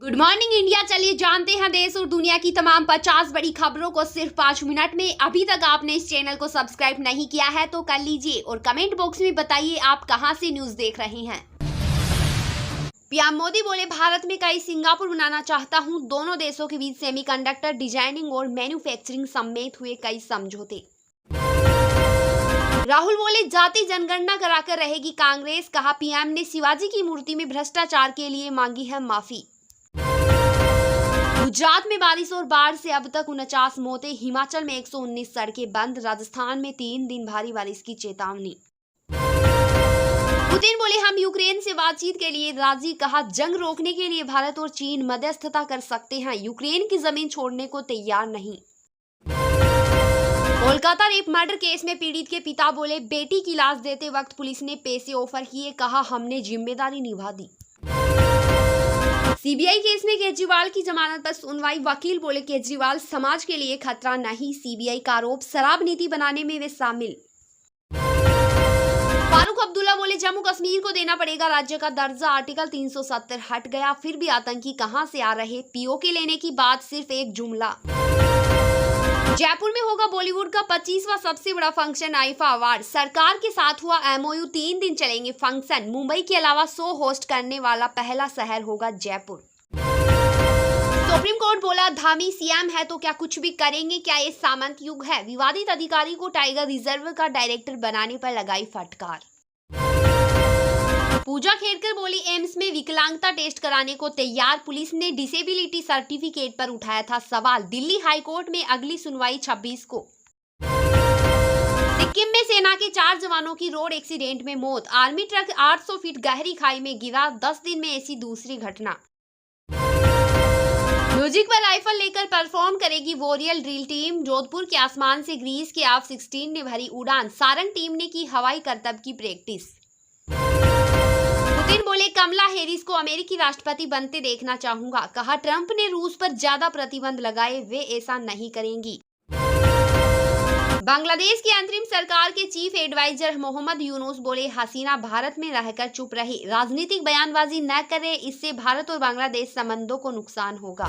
Good morning India. चलिए जानते हैं देश और दुनिया की तमाम 50 बड़ी खबरों को सिर्फ 5 मिनट में। अभी तक आपने इस चैनल को सब्सक्राइब नहीं किया है तो कर लीजिए और कमेंट बॉक्स में बताइए आप कहां से न्यूज देख रहे हैं। पीएम मोदी बोले, भारत में कई सिंगापुर बनाना चाहता हूं। दोनों देशों के बीच सेमीकंडक्टर डिजाइनिंग और मैन्युफैक्चरिंग समेत हुए कई समझौते। राहुल बोले, जाति जनगणना कराकर रहेगी कांग्रेस। कहा, पीएम ने शिवाजी की मूर्ति में भ्रष्टाचार के लिए मांगी है माफी। गुजरात में बारिश और बाढ़ से अब तक 49 मौतें। हिमाचल में 119 सड़कें बंद। राजस्थान में 3 दिन भारी बारिश की चेतावनी। पुतिन बोले, हम यूक्रेन से बातचीत के लिए राजी। कहा, जंग रोकने के लिए भारत और चीन मध्यस्थता कर सकते हैं, यूक्रेन की जमीन छोड़ने को तैयार नहीं। कोलकाता रेप मर्डर केस में पीड़ित के पिता बोले, बेटी की लाश देते वक्त पुलिस ने पैसे ऑफर किए। कहा, हमने जिम्मेदारी निभा दी। सीबीआई केस में केजरीवाल की जमानत पर सुनवाई। वकील बोले, केजरीवाल समाज के लिए खतरा नहीं। सीबीआई का आरोप, शराब नीति बनाने में वे शामिल। फारूक अब्दुल्ला बोले, जम्मू कश्मीर को देना पड़ेगा राज्य का दर्जा। आर्टिकल 370 हट गया, फिर भी आतंकी कहां से आ रहे। पीओके लेने की बात सिर्फ एक जुमला। जयपुर में होगा बॉलीवुड का 25वां सबसे बड़ा फंक्शन, आईफा अवार्ड। सरकार के साथ हुआ एमओयू, 3 दिन चलेंगे फंक्शन। मुंबई के अलावा 100 होस्ट करने वाला पहला शहर होगा जयपुर। सुप्रीम कोर्ट बोला, धामी सीएम है तो क्या कुछ भी करेंगे। क्या ये सामंत युग है। विवादित अधिकारी को टाइगर रिजर्व का डायरेक्टर बनाने पर लगाई फटकार। पूजा खेड़कर बोली, एम्स में विकलांगता टेस्ट कराने को तैयार। पुलिस ने डिसेबिलिटी सर्टिफिकेट पर उठाया था सवाल। दिल्ली हाईकोर्ट में अगली सुनवाई 26 को। सिक्किम में सेना के 4 जवानों की रोड एक्सीडेंट में मौत। आर्मी ट्रक 800 फीट गहरी खाई में गिरा। 10 दिन में ऐसी दूसरी घटना। म्यूजिक पर राइफल लेकर परफॉर्म करेगी वॉरियर ड्रिल टीम। जोधपुर के आसमान से ग्रीस के F-16 ने भरी उड़ान। सारंग टीम ने की हवाई करतब की प्रैक्टिस। पुतिन बोले, कमला हैरिस को अमेरिकी राष्ट्रपति बनते देखना चाहूंगा। कहा, ट्रंप ने रूस पर ज्यादा प्रतिबंध लगाए, वे ऐसा नहीं करेंगी। बांग्लादेश की अंतरिम सरकार के चीफ एडवाइजर मोहम्मद यूनुस बोले, हसीना भारत में रहकर चुप रहे, राजनीतिक बयानबाजी न करे, इससे भारत और बांग्लादेश संबंधों को नुकसान होगा।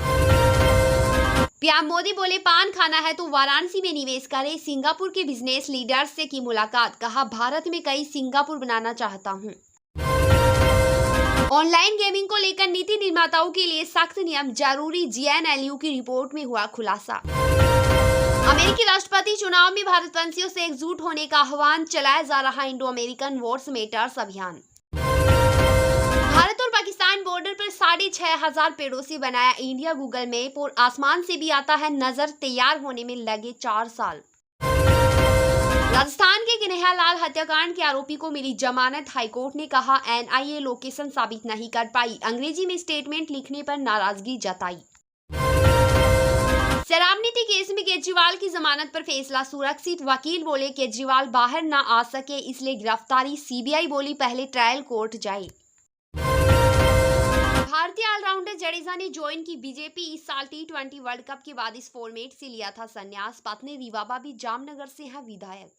पीएम मोदी बोले, पान खाना है तो वाराणसी में निवेश करें। सिंगापुर के बिजनेस लीडर्स से की मुलाकात। कहा, भारत में कई सिंगापुर बनाना चाहता हूँ। ऑनलाइन गेमिंग को लेकर नीति निर्माताओं के लिए सख्त नियम जरूरी। GNLU की रिपोर्ट में हुआ खुलासा। अमेरिकी राष्ट्रपति चुनाव में भारतवंशियों से एकजुट होने का आह्वान। चलाया जा रहा इंडो अमेरिकन वोट्स मैटर्स अभियान। भारत और पाकिस्तान बॉर्डर पर 6,500 पेड़ों से बनाया इंडिया गूगल मैप और आसमान से भी आता है नजर। तैयार होने में लगे 4 साल। राजस्थान के कन्हैयालाल हत्याकांड के आरोपी को मिली जमानत। हाईकोर्ट ने कहा, NIA लोकेशन साबित नहीं कर पाई। अंग्रेजी में स्टेटमेंट लिखने पर नाराजगी जताई। शराब नीति केस में केजरीवाल की जमानत पर फैसला सुरक्षित। वकील बोले, केजरीवाल बाहर न आ सके इसलिए गिरफ्तारी। सीबीआई बोली, पहले ट्रायल कोर्ट जाए। भारतीय ऑलराउंडर जडेजा ने ज्वाइन की बीजेपी। इस साल T20 वर्ल्ड कप के बाद इस फॉर्मेट से लिया था संन्यास। पत्नी रिवाबा भी जामनगर से है विधायक।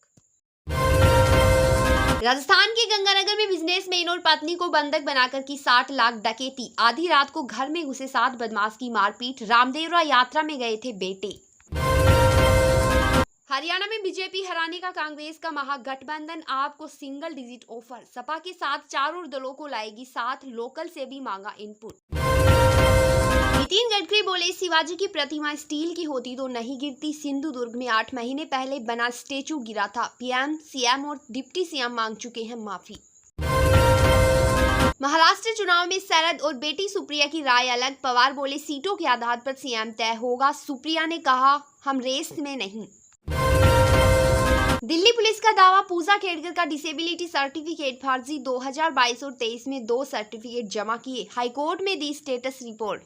राजस्थान के गंगानगर में बिजनेसमैन और पत्नी को बंधक बनाकर की 60 लाख डकैती। आधी रात को घर में घुसे 7 बदमाश की मारपीट। रामदेवरा यात्रा में गए थे बेटे। हरियाणा में बीजेपी हराने का कांग्रेस का महागठबंधन। आपको सिंगल डिजिट ऑफर। सपा के साथ चारों दलों को लाएगी साथ। लोकल से भी मांगा इनपुट। नितिन गडकरी बोले, शिवाजी की प्रतिमा स्टील की होती तो नहीं गिरती। सिंधुदुर्ग में 8 महीने पहले बना स्टेचू गिरा था। पीएम, सीएम और डिप्टी सीएम मांग चुके हैं माफी। महाराष्ट्र चुनाव में शरद और बेटी सुप्रिया की राय अलग। पवार बोले, सीटों के आधार पर सीएम तय होगा। सुप्रिया ने कहा, हम रेस में नहीं। दिल्ली पुलिस का दावा, पूजा खेड़कर का डिसेबिलिटी सर्टिफिकेट फर्जी। 2022 और 23 में 2 सर्टिफिकेट जमा किए। हाईकोर्ट में दी स्टेटस रिपोर्ट।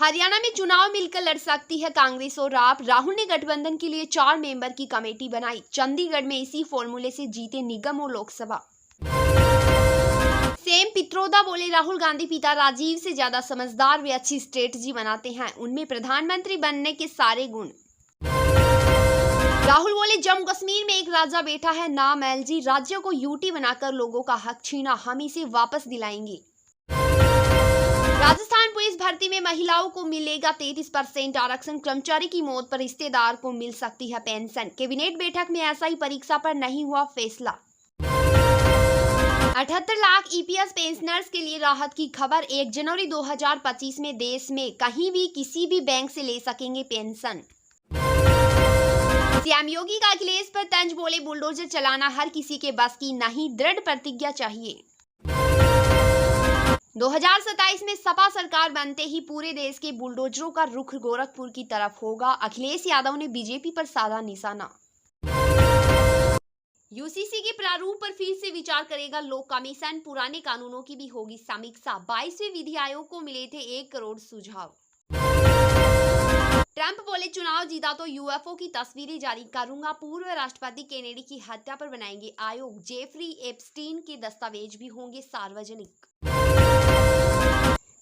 हरियाणा में चुनाव मिलकर लड़ सकती है कांग्रेस और आप। राहुल ने गठबंधन के लिए 4 मेंबर की कमेटी बनाई। चंडीगढ़ में इसी फॉर्मूले से जीते निगम और लोकसभा। सेम पित्रोदा बोले, राहुल गांधी पिता राजीव से ज्यादा समझदार, वे अच्छी स्ट्रेटजी बनाते हैं, उनमें प्रधानमंत्री बनने के सारे गुण। राहुल बोले, जम्मू कश्मीर में एक राजा बैठा है, नाम LG। राज्य को यूटी बनाकर लोगों का हक छीना, हम इसे वापस दिलाएंगे। शादी में महिलाओं को मिलेगा 33% आरक्षण, कर्मचारी की मौत पर रिश्तेदार को मिल सकती है पेंशन। कैबिनेट बैठक में ऐसा ही परीक्षा पर नहीं हुआ फैसला। 78 लाख ईपीएस पेंशनर्स के लिए राहत की खबर। 1 जनवरी 2025 में देश में कहीं भी किसी भी बैंक से ले सकेंगे पेंशन। सीएम योगी का अखिलेश पर तंज, बोले बुलडोजर चलाना हर किसी के बस की नहीं, दृढ़ प्रतिज्ञा चाहिए। 2027 में सपा सरकार बनते ही पूरे देश के बुलडोजरों का रुख गोरखपुर की तरफ होगा। अखिलेश यादव ने बीजेपी पर साधा निशाना। यूसीसी के प्रारूप पर फिर से विचार करेगा लोक कमीशन, पुराने कानूनों की भी होगी समीक्षा। 22वें विधि आयोग को मिले थे 1 करोड़ सुझाव। ट्रंप बोले चुनाव जीता तो यूएफओ की तस्वीरें जारी करूंगा। पूर्व राष्ट्रपति केनेडी की हत्या पर बनाएंगे आयोग। जेफरी एप्स्टीन के दस्तावेज भी होंगे सार्वजनिक।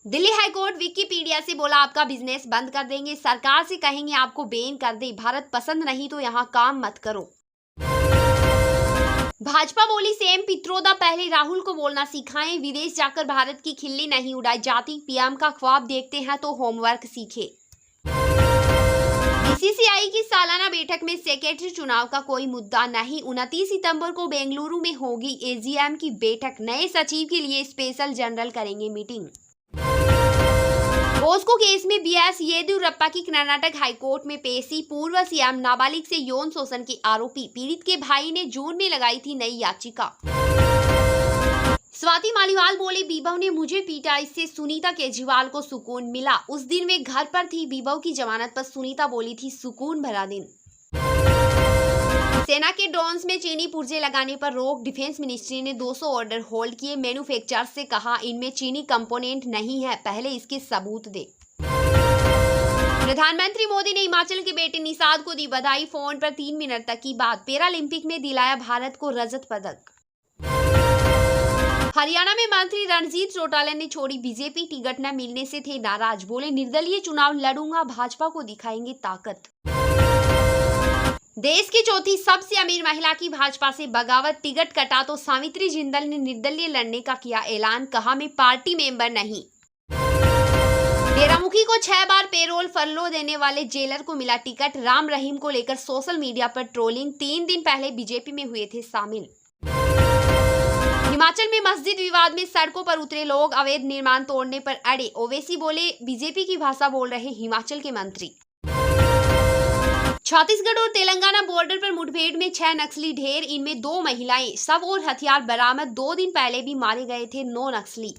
दिल्ली हाईकोर्ट विकिपीडिया से बोला आपका बिजनेस बंद कर देंगे, सरकार से कहेंगे आपको बैन कर दे, भारत पसंद नहीं तो यहाँ काम मत करो। भाजपा बोली सीएम पित्रोदा पहले राहुल को बोलना सिखाएं, विदेश जाकर भारत की खिल्ली नहीं उड़ाई जाती, पीएम का ख्वाब देखते हैं तो होमवर्क सीखे। बीसीसीआई की सालाना बैठक में सेक्रेटरी चुनाव का कोई मुद्दा नहीं। 29 सितंबर को बेंगलुरु में होगी एजीएम की बैठक, नए सचिव के लिए स्पेशल जनरल करेंगे मीटिंग। पोस्को केस में बीएस येदियुरप्पा की कर्नाटक हाईकोर्ट में पेशी। पूर्व सीएम नाबालिग से यौन शोषण के आरोपी पीड़ित के भाई ने जून में लगाई थी नई याचिका। स्वाति मालीवाल बोले विभव ने मुझे पीटा, इससे सुनीता केजरीवाल को सुकून मिला। उस दिन वे घर पर थी, विभव की जमानत पर सुनीता बोली थी सुकून भरा दिन। सेना के ड्रोन्स में चीनी पुर्जे लगाने पर रोक, डिफेंस मिनिस्ट्री ने 200 ऑर्डर होल्ड किए। मैन्युफैक्चरर्स से कहा इनमें चीनी कंपोनेंट नहीं है, पहले इसके सबूत दे। प्रधानमंत्री मोदी ने हिमाचल के बेटे निषाद को दी बधाई, फोन पर 3 मिनट तक की बात। पैरालंपिक में दिलाया भारत को रजत पदक। हरियाणा में मंत्री रणजीत चौटाला ने छोड़ी बीजेपी, टिकट न मिलने से थे नाराज, बोले निर्दलीय चुनाव लड़ूंगा, भाजपा को दिखाएंगे ताकत। देश की चौथी सबसे अमीर महिला की भाजपा से बगावत, टिकट कटा तो सावित्री जिंदल ने निर्दलीय लड़ने का किया ऐलान, कहा मैं पार्टी मेंबर नहीं। डेरामुखी को 6 बार पेरोल फरलो देने वाले जेलर को मिला टिकट। राम रहीम को लेकर सोशल मीडिया पर ट्रोलिंग, 3 दिन पहले बीजेपी में हुए थे शामिल। हिमाचल में मस्जिद विवाद में सड़कों पर उतरे लोग, अवैध निर्माण तोड़ने पर अड़े। ओवैसी बोले बीजेपी की भाषा बोल रहे हिमाचल के मंत्री। छत्तीसगढ़ और तेलंगाना बॉर्डर पर मुठभेड़ में 6 नक्सली ढेर, इनमें 2 महिलाएं। शव और हथियार बरामद। 2 दिन पहले भी मारे गए थे 9 नक्सली।